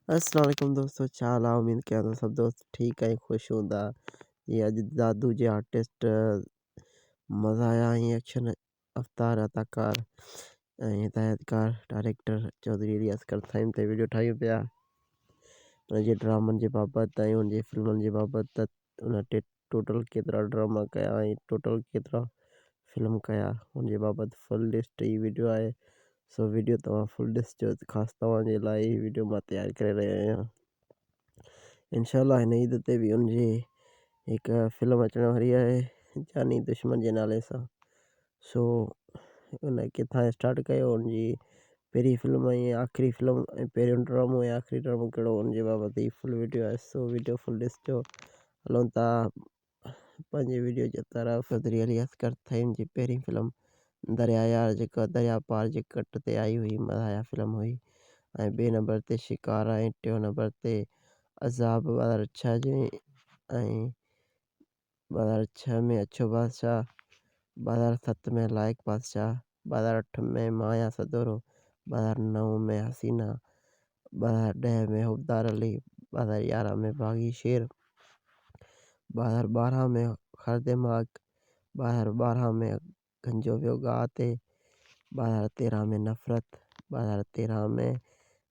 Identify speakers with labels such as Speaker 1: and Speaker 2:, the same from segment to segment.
Speaker 1: अस्सलाम वालेकुम दोस्तों, छा हाल आहे? उमेद कयां थो सभु दोस्त ठीकु ऐं ख़ुशि हूंदा। जीअं अॼु दादू जे आर्टिस्ट मज़ाया ऐं एक्शन अवतार अदाकार ऐं हिदायतकार डायरेक्टर चौधरी इलियास करथाइम ते वीडियो ठाहियूं पिया हुनजे ड्रामनि जे बाबति ऐं हुनजे फिल्मनि जे बाबति। त हुन टोटल केतिरा ड्रामा कया ऐं टोटल केतिरा फिल्म कया हुनजे बाबति फुल लिस्ट ई वीडियो आहे। सो वीडियो तव्हां फुल ॾिसिजो, ख़ासि तव्हांजे लाइ ही वीडियो मां तयारु करे रहियो आहियां। इंशाअल्लाह हिन ईद ते बि हुनजी हिकु फिल्म अचण वारी आहे जानी दुश्मन जे नाले सां। सो हुन किथां स्टार्ट कयो, हुनजी पहिरीं फिल्म ऐं आख़िरी फिल्म ऐं पहिरियों ड्रामो ऐं आख़िरी ड्रामो कहिड़ो हुनजे बाबति ही फुल वीडियो आहे। सो वीडियो फुल ॾिसिजो। हलूं था पंहिंजे वीडियो जी तरफ़। चौधरी इलियास करथाइम जी पहिरीं फिल्म दरिया यार, जेका दरिया पार जे कट ते आई हुई, मज़ाया फिल्म हुई। ऐं ॿिए नंबर ते शिकार ऐं टियों नंबर ते अज़ाब 2006 जी। ऐं 2006 में अच्छो बादशाह, 2007 में लाइक बादशाह, 2008 में माया सदोरो, 2009 में हसीना, 2010 में हुबदार अली, 2011 में बागी शेर, 2012 में हर दिमाग, 2012 में गंजो वियो गाह ते, 2013 में नफ़रत, 2013 में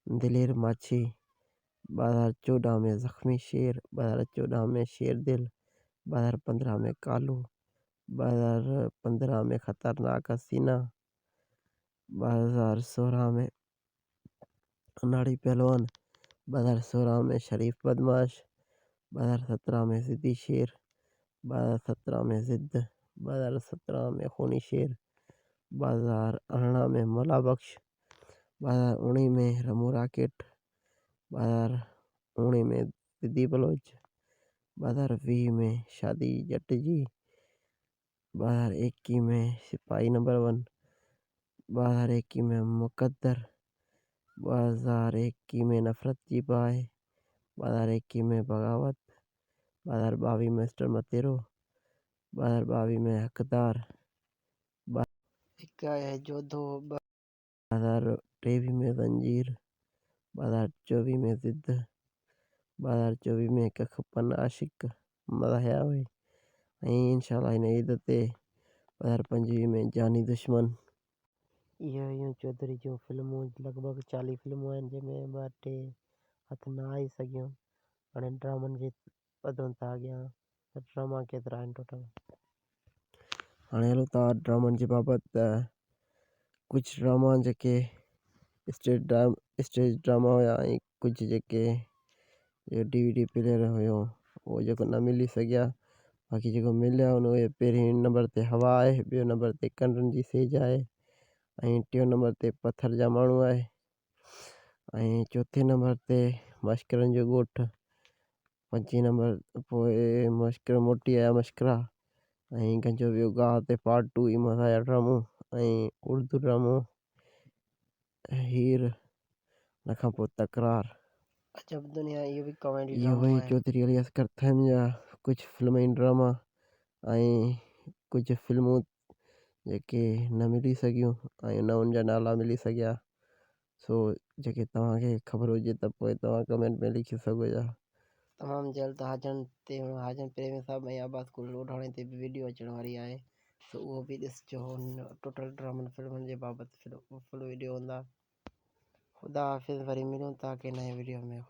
Speaker 1: दिलेर माछी, 2014 में ज़ख्मी शेर, 2014 में शेर दिल, 2015 में कालू, 2015 में खतरनाक हसीना, 2016 में अनाड़ी पहलवान, 2016 में शरीफ बदमाश, 2017 में ज़िद्दी शेर, 2017 में ज़िद्द, 2017 में खूनी शेर, 2018 में मौला बख्श, 2019 में रमू राकेट, 2019 में ज़िद्दी बलोच, 2020 में शादी जट जी, 2021 में सिपाही नंबर 1, 2021 में मुकद्दर, 2021 में नफ़रत जी बाय, 2021 में बगावत, 2022 में मिस्टर मतेरो, 2022 में हकदार, हिकु आहे जोधो, 2023 में ज़ंजीर, 2024 में ज़िद्द, 2024 में हिकु खपन आशिक मज़ाया हुई। ऐं इंशाअल्लाह हिन ईद ते 2025 में जानी दुश्मन। इहे हुयूं चौधरी जूं फिल्मूं। लॻभॻि 40 फिल्मूं आहिनि, जंहिंमें 2-टे हथ न आई सघियूं। हाणे ड्रामनि जे वधूं था अॻियां, त ड्रामा केतिरा आहिनि टोटल। हाणे हलो था ड्रामनि जे बाबति। कुझु ड्रामा जेके स्टेज ड्रामा हुया ऐं कुझु जेके DVD प्लेयर हुयो उहो जेको न मिली सघिया। बाक़ी जेको मिलिया आहिनि उहे पहिरीं नंबर ते हवा आहे, ॿियों नंबर ते कंडनि जी सेज आहे, ऐं टियों नंबर ते पथर जा माण्हू आहे, ऐं चौथे नंबर ते मश्करनि जो ॻोठु, 25 नंबर पोइ मश्कर मोटी आया मश्करा, ऐं गंजो वियो गाह ते पार्ट 2 ई मज़ाया ड्रामो, ऐं उर्दू ड्रामो हीर, हुन खां पोइ तकरार, अजब दुनिया। इहो बि कॉमेडी ड्रामो आहे। चौधरी इलियास करथाइम जा कुझु फिल्म ऐं ड्रामा ऐं कुझु फिल्मूं जेके न मिली सघियूं ऐं न उनजा नाला मिली सघिया। सो जेके तव्हांखे ख़बर हुजे त पोइ तव्हां कमेंट में लिखी सघो था। तमामु जल्द हाजन ते हाजन प्रेमी साहब ऐं आबाद स्कूल उठाणे ते बि वीडियो अचण वारी आहे। सो उहो बि ॾिसिजो। टोटल ड्रामनि फिल्मनि जे बाबति फुल वीडियो हूंदा। ख़ुदा हाफ़िज़, वरी मिलूं था के नए वीडियो में।